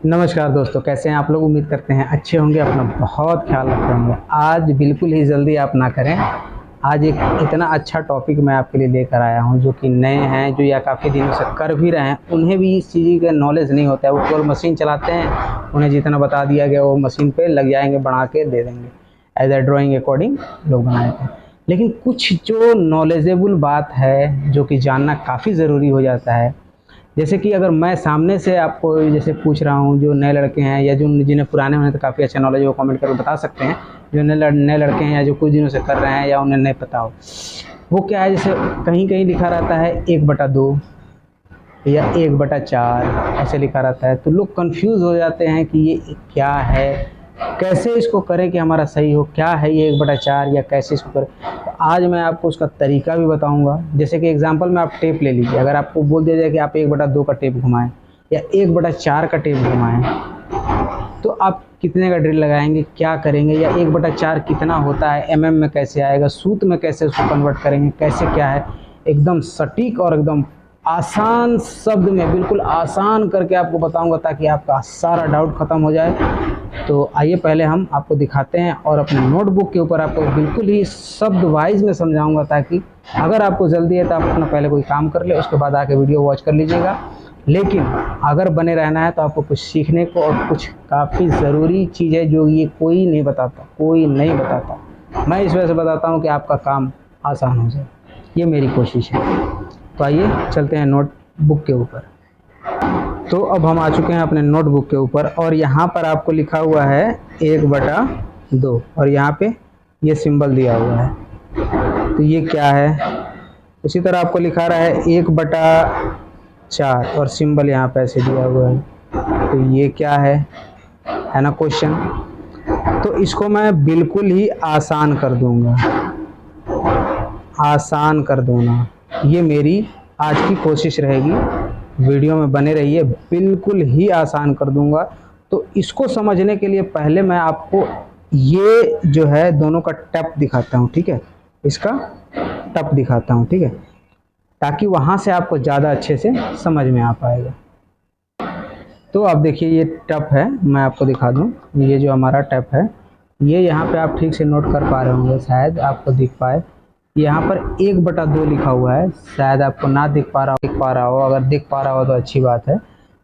नमस्कार दोस्तों, कैसे हैं आप लोग। उम्मीद करते हैं अच्छे होंगे, अपना बहुत ख्याल रख रहे होंगे। आज बिल्कुल ही जल्दी आप ना करें। आज एक इतना अच्छा टॉपिक मैं आपके लिए लेकर आया हूं, जो कि नए हैं, जो या काफ़ी दिनों से कर भी रहे हैं, उन्हें भी इस चीज़ का नॉलेज नहीं होता है। वो केवल मशीन चलाते हैं, उन्हें जितना बता दिया गया वो मशीन पे लग जाएंगे, बना के दे देंगे, एज ए ड्राइंग अकॉर्डिंग लोग बनाते हैं। लेकिन कुछ जो नॉलेजेबल बात है, जो कि जानना काफ़ी ज़रूरी हो जाता है। जैसे कि अगर मैं सामने से आपको जैसे पूछ रहा हूँ, जो नए लड़के हैं या जो जिन्हें पुराने होने तो काफ़ी अच्छा नॉलेज है, वो कमेंट करके बता सकते हैं। जो नए लड़के हैं या जो कुछ दिनों से कर रहे हैं या उन्हें नहीं पता हो, वो क्या है, जैसे कहीं कहीं लिखा रहता है 1/2 या 1/4 ऐसे लिखा रहता है, तो लोग कंफ्यूज हो जाते हैं कि ये क्या है, कैसे इसको करें कि हमारा सही हो, क्या है ये 1/4 या कैसे इसको करें। तो आज मैं आपको उसका तरीका भी बताऊंगा। जैसे कि एग्जांपल में आप टेप ले लीजिए। अगर आपको बोल दिया जाए कि आप 1/2 का टेप घुमाएं या 1/4 का टेप घुमाएं, तो आप कितने का ड्रिल लगाएंगे, क्या करेंगे, या 1/4 कितना होता है, एमएम में कैसे आएगा, सूत में कैसे उसको कन्वर्ट करेंगे, कैसे क्या है, एकदम सटीक और एकदम आसान शब्द में, बिल्कुल आसान करके आपको बताऊंगा, ताकि आपका सारा डाउट ख़त्म हो जाए। तो आइए पहले हम आपको दिखाते हैं और अपने नोटबुक के ऊपर आपको बिल्कुल ही शब्द वाइज में समझाऊंगा, ताकि अगर आपको जल्दी है तो आप अपना पहले कोई काम कर ले, उसके बाद आके वीडियो वॉच कर लीजिएगा। लेकिन अगर बने रहना है तो आपको कुछ सीखने को और कुछ काफ़ी ज़रूरी चीज़ है, जो ये कोई नहीं बताता। मैं इस वजह से बताता हूँ कि आपका काम आसान हो जाए, ये मेरी कोशिश है। तो आइए चलते हैं नोटबुक के ऊपर। तो अब हम आ चुके हैं अपने नोटबुक के ऊपर, और यहाँ पर आपको लिखा हुआ है 1/2, और यहाँ पे ये सिंबल दिया हुआ है। तो ये क्या है, उसी तरह आपको लिखा रहा है 1/4, और सिंबल यहाँ पे ऐसे दिया हुआ है। तो ये क्या है ना क्वेश्चन। तो इसको मैं बिल्कुल ही आसान कर दूंगा, ये मेरी आज की कोशिश रहेगी। वीडियो में बने रहिए, बिल्कुल ही आसान कर दूंगा। तो इसको समझने के लिए पहले मैं आपको ये जो है दोनों का टप दिखाता हूँ, ठीक है। इसका टप दिखाता हूँ, ठीक है, ताकि वहाँ से आपको ज़्यादा अच्छे से समझ में आ पाएगा। तो आप देखिए, ये टप है, मैं आपको दिखा दूँ। ये जो हमारा टप है, ये यहाँ पे आप ठीक से नोट कर पा रहे होंगे, शायद आपको दिख पाए। यहाँ पर 1/2 लिखा हुआ है, शायद आपको ना दिख पा रहा हो। अगर दिख पा रहा हो तो अच्छी बात है।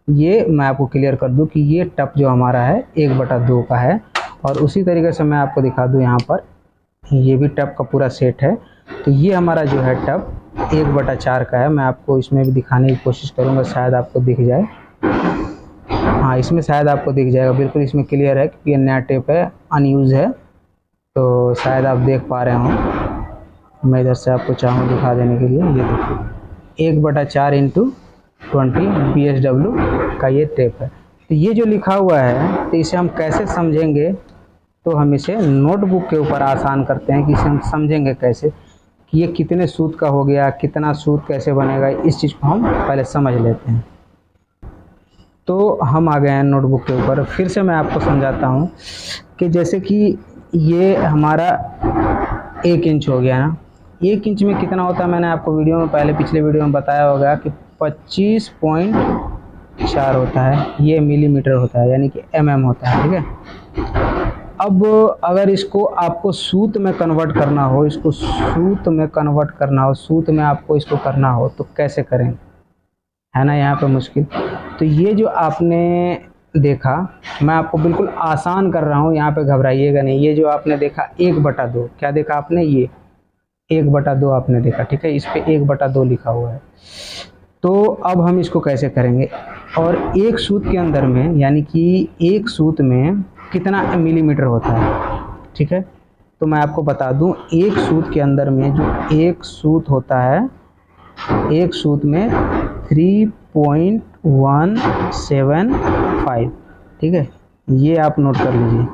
ये मैं आपको क्लियर कर दूं कि ये टप जो हमारा है 1/2 का है। और उसी तरीके से मैं आपको दिखा दूं, यहाँ पर ये भी टप का पूरा सेट है। तो ये हमारा जो है टप 1/4 का है। मैं आपको इसमें भी दिखाने की कोशिश करूँगा, शायद आपको दिख जाए। हाँ, इसमें शायद आपको दिख जाएगा, बिल्कुल इसमें क्लियर है कि ये नया टेप है, अनयूज़ है। तो शायद आप देख पा रहे हों। मैं इधर से आपको चाहूँ दिखा देने के लिए। ये देखिए 1/4 × 20 BSW का ये टेप है। तो ये जो लिखा हुआ है, तो इसे हम कैसे समझेंगे, तो हम इसे नोटबुक के ऊपर आसान करते हैं कि इसे हम समझेंगे कैसे, कि ये कितने सूत का हो गया, कितना सूत कैसे बनेगा, इस चीज़ को हम पहले समझ लेते हैं। तो हम आ गए हैं नोटबुक के ऊपर। फिर से मैं आपको समझाता हूँ कि जैसे कि ये हमारा 1 इंच हो गया ना। 1 इंच में कितना होता है, मैंने आपको वीडियो में पिछले वीडियो में बताया होगा कि 25.4 होता है। ये मिलीमीटर होता है, यानी कि mm होता है, ठीक है। अब अगर इसको आपको सूत में कन्वर्ट करना हो, सूत में आपको इसको करना हो, तो कैसे करेंगे, है ना, यहाँ पे मुश्किल। तो ये जो आपने देखा, मैं आपको बिल्कुल आसान कर रहा हूँ, यहाँ पे घबराइएगा नहीं। ये जो आपने देखा 1/2, क्या देखा आपने, ये 1/2 आपने देखा, ठीक है। इस पे 1/2 लिखा हुआ है। तो अब हम इसको कैसे करेंगे, और एक सूत के अंदर में, यानी कि एक सूत में कितना मिलीमीटर होता है, ठीक है। तो मैं आपको बता दूं, एक सूत के अंदर में जो एक सूत होता है, एक सूत में 3.175, ठीक है। ये आप नोट कर लीजिए।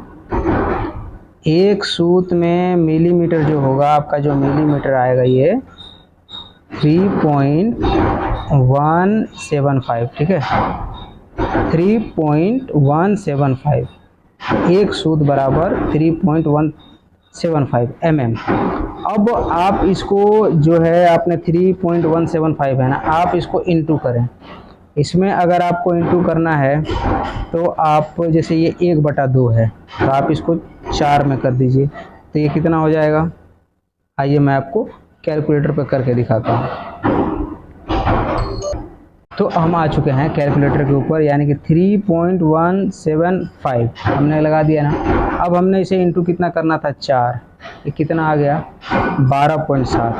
एक सूत में मिलीमीटर जो होगा, आपका जो मिलीमीटर आएगा, ये 3.175, ठीक है। 3.175, एक सूत बराबर 3.175 mm। अब आप इसको जो है, आपने 3.175 है ना, आप इसको इंटू करें। इसमें अगर आपको इंटू करना है तो आप जैसे ये 1/2 है तो आप इसको 4 में कर दीजिए, तो ये कितना हो जाएगा। आइए मैं आपको कैलकुलेटर पर करके दिखाता हूँ। तो हम आ चुके हैं कैलकुलेटर के ऊपर, यानी कि 3.175 हमने लगा दिया ना। अब हमने इसे इंटू कितना करना था 4, ये कितना आ गया 12.7।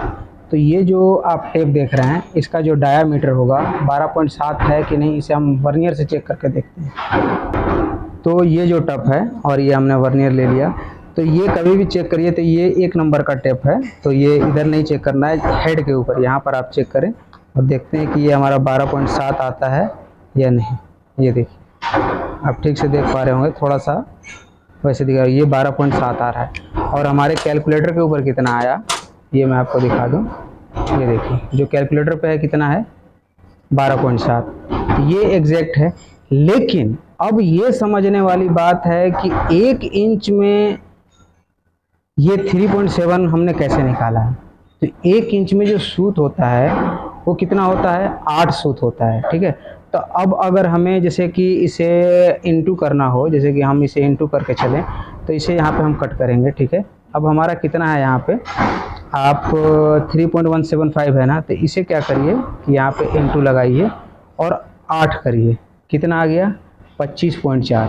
तो ये जो आप टेप देख रहे हैं इसका जो डायामीटर होगा 12.7 है कि नहीं, इसे हम वर्नियर से चेक करके देखते हैं। तो ये जो टेप है और ये हमने वर्नियर ले लिया, तो ये कभी भी चेक करिए तो ये 1 नंबर का टेप है, तो ये इधर नहीं चेक करना है, हेड के ऊपर यहाँ पर आप चेक करें और देखते हैं कि ये हमारा 12.7 आता है या नहीं। ये देखिए आप ठीक से देख पा रहे होंगे, थोड़ा सा वैसे दिखा, ये 12.7 आ रहा है। और हमारे कैलकुलेटर के ऊपर कितना आया ये मैं आपको दिखा दूं। ये देखिए जो कैलकुलेटर पे है कितना है 12.7, ये एग्जैक्ट है। लेकिन अब ये समझने वाली बात है कि 1 इंच में ये 3.7 हमने कैसे निकाला है। तो 1 इंच में जो सूत होता है वो कितना होता है 8 सूत होता है, ठीक है। तो अब अगर हमें जैसे कि इसे इंटू करना हो, जैसे कि हम इसे इंटू करके चलें तो इसे यहाँ पे हम कट करेंगे, ठीक है। अब हमारा कितना है यहाँ पे आप 3.175 है ना, तो इसे क्या करिए कि यहाँ पे इंटू लगाइए और 8 करिए, कितना आ गया 25.4।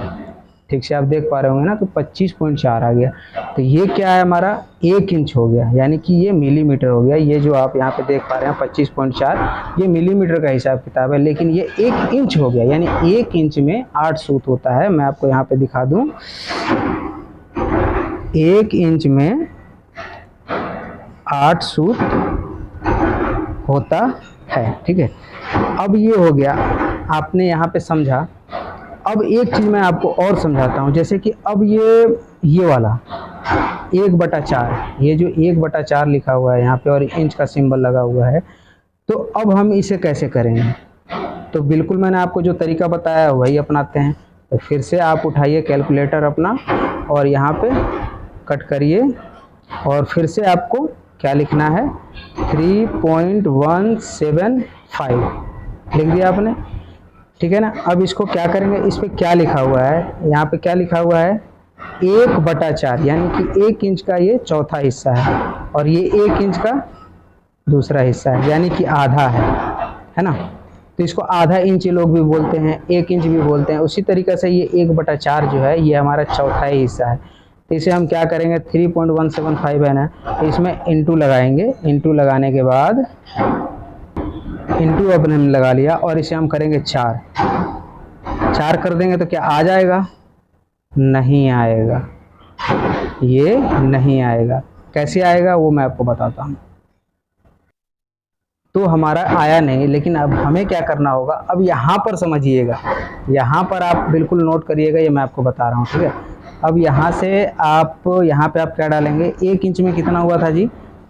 ठीक से आप देख पा रहे होंगे ना, तो 25.4 आ गया। तो ये क्या है हमारा 1 इंच हो गया, यानी कि ये मिलीमीटर हो गया। ये जो आप यहाँ पे देख पा रहे हैं 25.4 ये मिलीमीटर का हिसाब किताब है, लेकिन ये 1 इंच हो गया, यानी 1 इंच में 8 सूत होता है। मैं आपको यहाँ पे दिखा दूँ, 1 इंच में 8 सूत होता है, ठीक है। अब ये हो गया, आपने यहाँ पे समझा। अब एक चीज़ मैं आपको और समझाता हूँ, जैसे कि अब ये वाला 1/4, ये जो 1/4 लिखा हुआ है यहाँ पे और इंच का सिंबल लगा हुआ है, तो अब हम इसे कैसे करेंगे। तो बिल्कुल मैंने आपको जो तरीका बताया वही अपनाते हैं। तो फिर से आप उठाइए कैलकुलेटर अपना और यहाँ पे कट करिए और फिर से आपको क्या लिखना है 3.175 लिख दिया आपने, ठीक है ना। अब इसको क्या करेंगे, इस पे क्या लिखा हुआ है, यहाँ पे क्या लिखा हुआ है 1/4, यानी कि 1 इंच का ये चौथा हिस्सा है और ये 1 इंच का दूसरा हिस्सा है, यानी कि आधा है ना। तो इसको आधा इंच लोग भी बोलते हैं, 1 इंच भी बोलते हैं। उसी तरीके से ये 1/4 जो है ये हमारा चौथा हिस्सा है। तो इसे हम क्या करेंगे 3.175 है ना, तो इसमें इंटू लगाएंगे। इंटू लगाने के बाद इंटू अपने हमने लगा लिया और इसे हम करेंगे 4 कर देंगे तो क्या आ जाएगा, नहीं आएगा, ये नहीं आएगा। कैसे आएगा वो मैं आपको बताता हूँ। तो हमारा आया नहीं, लेकिन अब हमें क्या करना होगा, अब यहाँ पर समझिएगा, यहाँ पर आप बिल्कुल नोट करिएगा, ये मैं आपको बता रहा हूँ, ठीक है। अब यहाँ से आप यहाँ पे आप क्या डालेंगे, 1 इंच में कितना हुआ था जी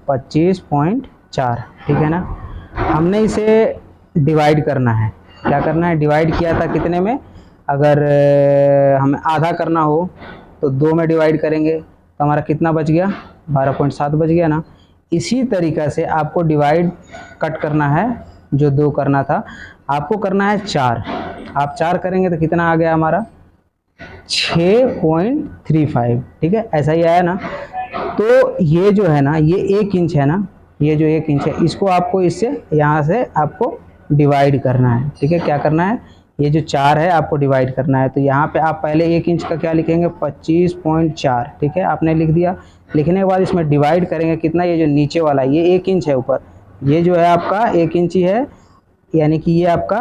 25.4, ठीक है ना। हमने इसे डिवाइड करना है, क्या करना है डिवाइड किया था कितने में, अगर हमें आधा करना हो तो 2 में डिवाइड करेंगे तो हमारा कितना बच गया 12.7 बच गया ना। इसी तरीक़ा से आपको डिवाइड कट करना है, जो 2 करना था आपको करना है 4। आप 4 करेंगे तो कितना आ गया हमारा 6.35, ठीक है, ऐसा ही आया ना। तो ये जो है ना ये 1 इंच है ना, ये जो 1 इंच है इसको आपको इससे यहाँ से आपको डिवाइड करना है, ठीक है। क्या करना है, ये जो 4 है आपको डिवाइड करना है। तो यहाँ पे आप पहले 1 इंच का क्या लिखेंगे 25.4, ठीक है, आपने लिख दिया। लिखने के बाद इसमें डिवाइड करेंगे कितना, ये जो नीचे वाला ये 1 इंच है ऊपर, ये जो है आपका 1 इंच ही है, यानी कि ये आपका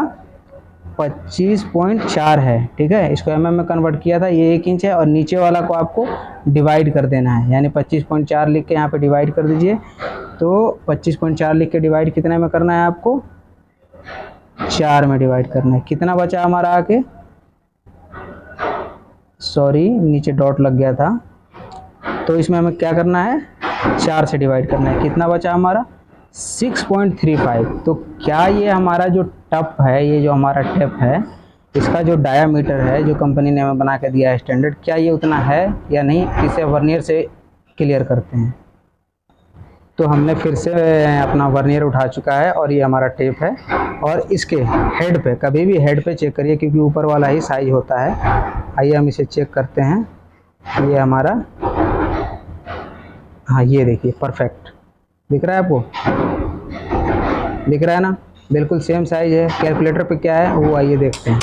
25.4 है, ठीक है। इसको mm में कन्वर्ट किया था, ये 1 इंच है और नीचे वाला को आपको डिवाइड कर देना है, यानी 25.4 लिख के यहाँ पे डिवाइड कर दीजिए। तो 25.4 लिख के डिवाइड कितने में करना है आपको 4 में डिवाइड करना है। कितना बचा हमारा आके, सॉरी नीचे डॉट लग गया था, तो इसमें हमें क्या करना है 4 से डिवाइड करना है। कितना बचा हमारा 6.35। तो क्या ये हमारा जो टप है, ये जो हमारा टेप है, इसका जो डायामीटर है जो कंपनी ने हमें बना के दिया है स्टैंडर्ड, क्या ये उतना है या नहीं, इसे वर्नियर से क्लियर करते हैं। तो हमने फिर से अपना वर्नियर उठा चुका है और ये हमारा टेप है। और इसके हेड पे, कभी भी हेड पे चेक करिए क्योंकि ऊपर वाला ही साइज होता है। आइए हम इसे चेक करते हैं। ये हमारा, हाँ ये देखिए परफेक्ट दिख रहा है आपको, दिख रहा है ना, बिल्कुल सेम साइज है। कैलकुलेटर पे क्या है वो आइए देखते हैं।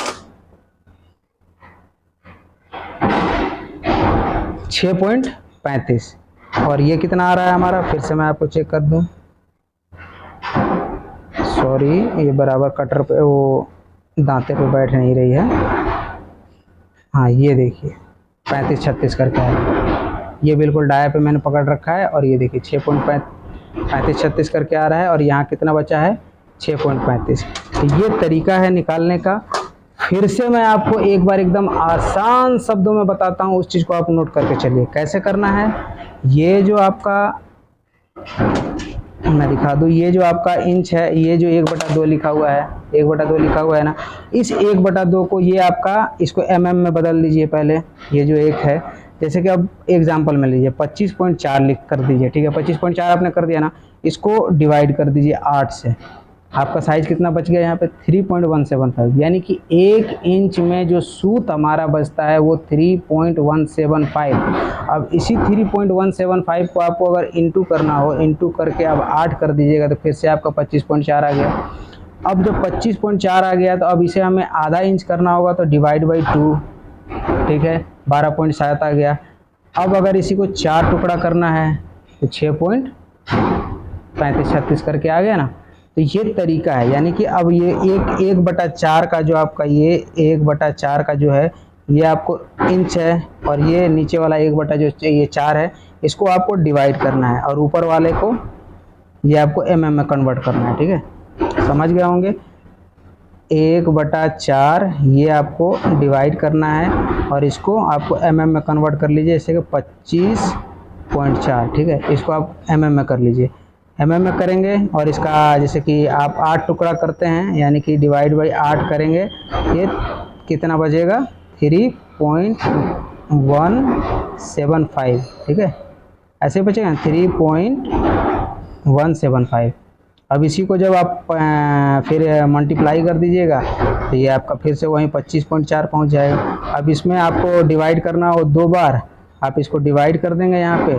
6.35 और ये कितना आ रहा है हमारा, फिर से मैं आपको चेक कर दूं। सॉरी, ये बराबर कटर पे वो दांते पे बैठ नहीं रही है। हाँ ये देखिए 35-36 करके है। ये बिल्कुल डाया पे मैंने पकड़ रखा है और ये देखिए 6.35-36 करके आ रहा है। और यहाँ कितना बचा है, 6.35। तो ये तरीका है निकालने का। फिर से मैं आपको एक बार एकदम आसान शब्दों में बताता हूँ, उस चीज़ को आप नोट करके चलिए कैसे करना है। ये जो आपका, मैं दिखा दूँ, ये जो आपका इंच है, ये जो 1/2 लिखा हुआ है, 1/2 लिखा हुआ है ना, इस 1/2 को ये आपका, इसको mm में बदल दीजिए पहले। ये जो एक है, जैसे कि अब एग्जांपल में लीजिए 25.4 लिख कर दीजिए, ठीक है। 25.4 आपने कर दिया ना, इसको डिवाइड कर दीजिए 8 से। आपका साइज कितना बच गया यहाँ पे, 3.175, यानी कि 1 इंच में जो सूत हमारा बचता है वो 3.175। अब इसी 3.175 को आपको अगर इंटू करना हो, इंटू करके अब 8 कर दीजिएगा तो फिर से आपका 25.4 आ गया। अब जब 25.4 आ गया तो अब इसे हमें आधा इंच करना होगा तो डिवाइड बाई 2, ठीक है, 12.7 आ गया। अब अगर इसी को 4 टुकड़ा करना है तो 6.35-36 करके आ गया ना। तो ये तरीका है, यानी कि अब ये 1/4 का जो आपका, ये 1/4 का जो है ये आपको इंच है और ये नीचे वाला 1/, जो ये 4 है, इसको आपको डिवाइड करना है और ऊपर वाले को ये आपको mm में कन्वर्ट करना है, ठीक है। समझ गए होंगे। 1/4 ये आपको डिवाइड करना है और इसको आपको mm में कन्वर्ट कर लीजिए, जैसे कि 25.4, ठीक है। इसको आप mm में कर लीजिए, mm में करेंगे और इसका जैसे कि आप 8 टुकड़ा करते हैं, यानी कि डिवाइड बाई 8 करेंगे, ये कितना बचेगा, 3.175, ठीक है, ऐसे बचेगा 3.175। अब इसी को जब आप फिर मल्टीप्लाई कर दीजिएगा तो ये आपका फिर से वहीं 25.4 पहुंच जाएगा। अब इसमें आपको डिवाइड करना हो 2 बार, आप इसको डिवाइड कर देंगे, यहाँ पे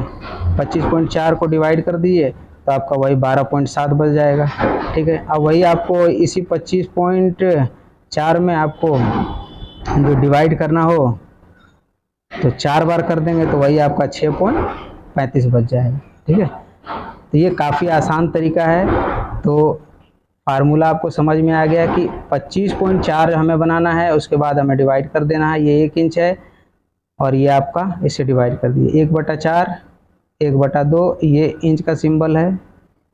25.4 को डिवाइड कर दीजिए तो आपका वही 12.7 बच जाएगा, ठीक है। अब वही आपको इसी 25.4 में आपको जो डिवाइड करना हो तो 4 बार कर देंगे तो वही आपका 6.35 बच जाएगा, ठीक है। तो ये काफ़ी आसान तरीका है। तो फार्मूला आपको समझ में आ गया कि 25.4 हमें बनाना है, उसके बाद हमें डिवाइड कर देना है। ये 1 इंच है और ये आपका, इसे डिवाइड कर दिए 1/4, 1/2, ये इंच का सिंबल है।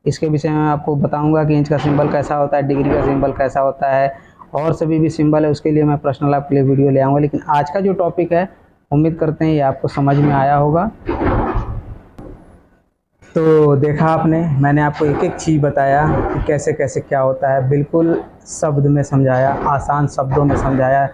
इसके विषय में आपको बताऊंगा कि इंच का सिंबल कैसा होता है, डिग्री का सिंबल कैसा होता है, और सभी भी सिंबल है, उसके लिए मैं पर्सनल आपके लिए वीडियो ले आऊँगा। लेकिन आज का जो टॉपिक है, उम्मीद करते हैं ये आपको समझ में आया होगा। तो देखा आपने, मैंने आपको एक एक चीज़ बताया कि कैसे कैसे क्या होता है, बिल्कुल शब्द में समझाया, आसान शब्दों में समझाया।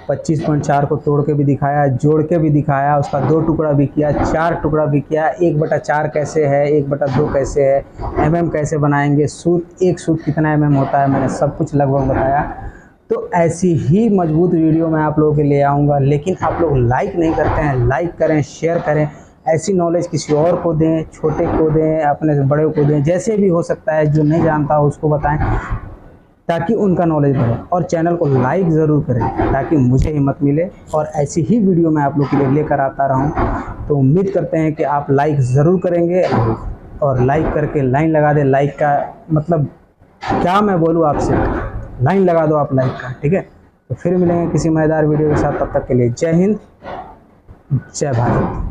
25.4 को तोड़ के भी दिखाया, जोड़ के भी दिखाया, उसका 2 टुकड़ा भी किया, 4 टुकड़ा भी किया। 1/4 कैसे है, 1/2 कैसे है, mm कैसे बनाएंगे, सूत, एक सूत कितना mm होता है, मैंने सब कुछ लगभग बताया। तो ऐसी ही मजबूत वीडियो मैं आप लोगों के लिए आऊँगा। लेकिन आप लोग लाइक नहीं करते हैं, लाइक करें, शेयर करें। ऐसी नॉलेज किसी और को दें, छोटे को दें, अपने बड़े को दें, जैसे भी हो सकता है। जो नहीं जानता हो उसको बताएं ताकि उनका नॉलेज बढ़े। और चैनल को लाइक ज़रूर करें ताकि मुझे हिम्मत मिले और ऐसी ही वीडियो मैं आप लोग के लिए लेकर आता रहूं। तो उम्मीद करते हैं कि आप लाइक ज़रूर करेंगे और लाइक करके लाइन लगा दें। लाइक का मतलब क्या मैं बोलूँ आपसे, लाइन लगा दो आप लाइक का, ठीक है। तो फिर मिलेंगे किसी मज़ेदार वीडियो के साथ, तब तक के लिए जय हिंद, जय भारत।